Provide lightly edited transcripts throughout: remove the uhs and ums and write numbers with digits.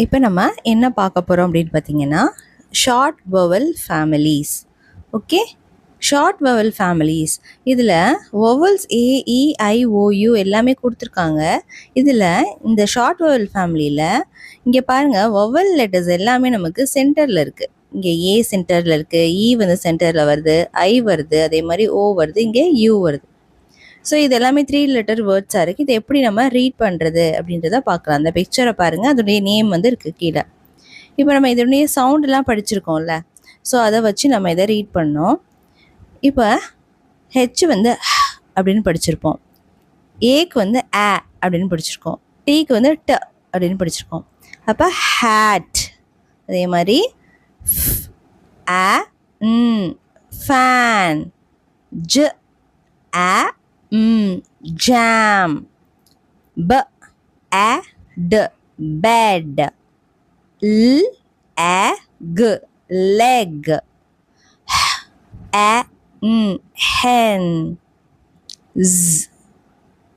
இப்போ நம்ம என்ன பார்க்க போகிறோம் அப்படின்னு பார்த்தீங்கன்னா short vowel families. Okay, short vowel families இதில் வவல்ஸ் AEIOU எல்லாமே கொடுத்துருக்காங்க. இதில் இந்த ஷார்ட் வவல் ஃபேமிலியில் இங்கே பாருங்கள், வவல் லெட்டர்ஸ் எல்லாமே நமக்கு சென்டரில் இருக்குது. இங்கே ஏ சென்டரில் இருக்குது, இ வந்து சென்டரில் வருது, ஐ வருது, அதே மாதிரி ஓ வருது, இங்கே யூ வருது. ஸோ இது எல்லாமே 3 லெட்டர் வேர்ட்ஸாக இருக்குது. இது எப்படி நம்ம ரீட் பண்ணுறது அப்படின்றத பார்க்கலாம். அந்த பிக்சரை பாருங்கள், அதோடைய நேம் வந்து இருக்குது கீழே. இப்போ நம்ம இதனுடைய சவுண்டெலாம் படிச்சிருக்கோம்ல, ஸோ அதை வச்சு நம்ம இதை ரீட் பண்ணோம். இப்போ ஹெச் வந்து அப்படின்னு படிச்சிருப்போம், ஏக்கு வந்து ஆ அப்படின்னு படிச்சிருக்கோம், டீக்கு வந்து ட அப்படின்னு படிச்சிருக்கோம். அப்போ ஹேட். அதே மாதிரி ஆ ஃபேன், ஜ ஆ jam, b a d bed, l a g leg, h a hen, z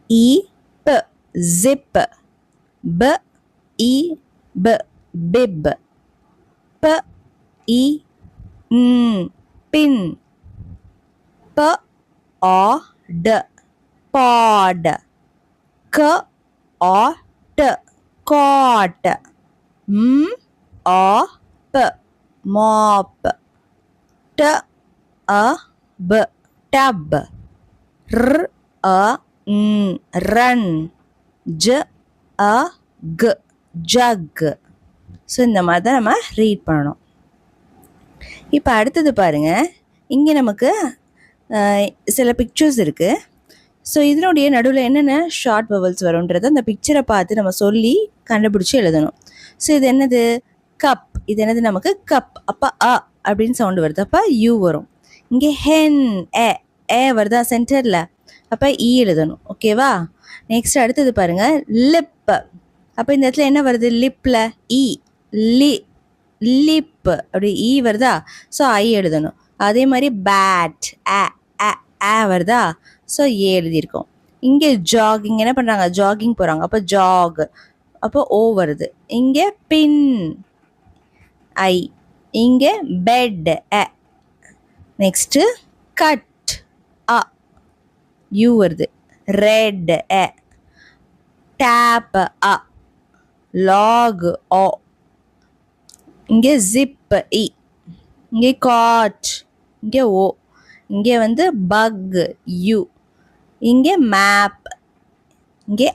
e p zip, b e b bib, p e pin, p o d pod, k o t cot, m o p mop, t a b tub, r a run, j a g jug. So இந்த மாதிரி தான் நம்ம read பண்ணணும். இப்போ அடுத்தது பாருங்கள், இங்கே நமக்கு சில பிக்சர்ஸ் இருக்குது. ஸோ இதனுடைய நடுவில் என்னென்ன ஷார்ட் வவல்ஸ் வரும்ன்றதை அந்த பிக்சரை பார்த்து நம்ம சொல்லி கண்டுபிடிச்சி எழுதணும். ஸோ இது என்னது? கப். இது என்னது? நமக்கு கப். அப்போ அ அப்படின்னு சவுண்டு வருது, அப்போ யூ வரும். இங்கே ஹென், ஏ வருதா சென்டரில், அப்போ இ எழுதணும். ஓகேவா? நெக்ஸ்ட் அடுத்தது பாருங்கள், லிப். அப்போ இந்த இடத்துல என்ன வருது? லிப்பில் இ, லிப் அப்படி இ வருதா, ஸோ ஐ எழுதணும். அதே மாதிரி பேட், ஆ வருதா, ஸோ ஏ எழுதியிருக்கோம். இங்கே ஜாகிங், என்ன பண்ணுறாங்க? ஜாகிங் போகிறாங்க, அப்போ ஜாக், அப்போ ஓ வருது. இங்கே பின், ஐ. இங்கே bed, next cut, A U வருது. Red, tab, A. Log, O. இங்கே ஜிப், இ. இங்கே காட், இங்கே ஓ. இங்கே வந்து பக், யூ. இங்கே மேப், இங்கே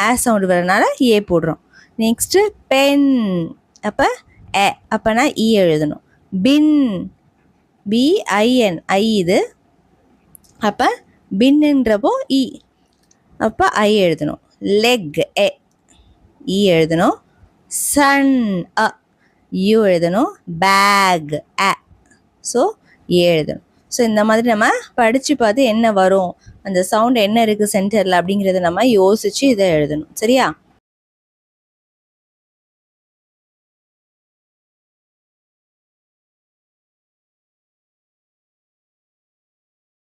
ஆ சவுண்டு வரனால ஏ போடுறோம். நெக்ஸ்ட்டு பென், அப்போ ஏ, அப்போனா இ எழுதணும். பின், BIN, ஐ இது, அப்போ பின்னுன்றப்போ இ, அப்போ ஐ எழுதணும். லெக், இ எழுதணும். சன், யூ எழுதணும். பேக், ஸோ ஏ எழுதணும். ஸோ இந்த மாதிரி நம்ம படித்து பார்த்து என்ன வரும், அந்த சவுண்ட் என்ன இருக்குது சென்டரில் அப்படிங்கிறத நம்ம யோசித்து இதை எழுதணும். சரியா?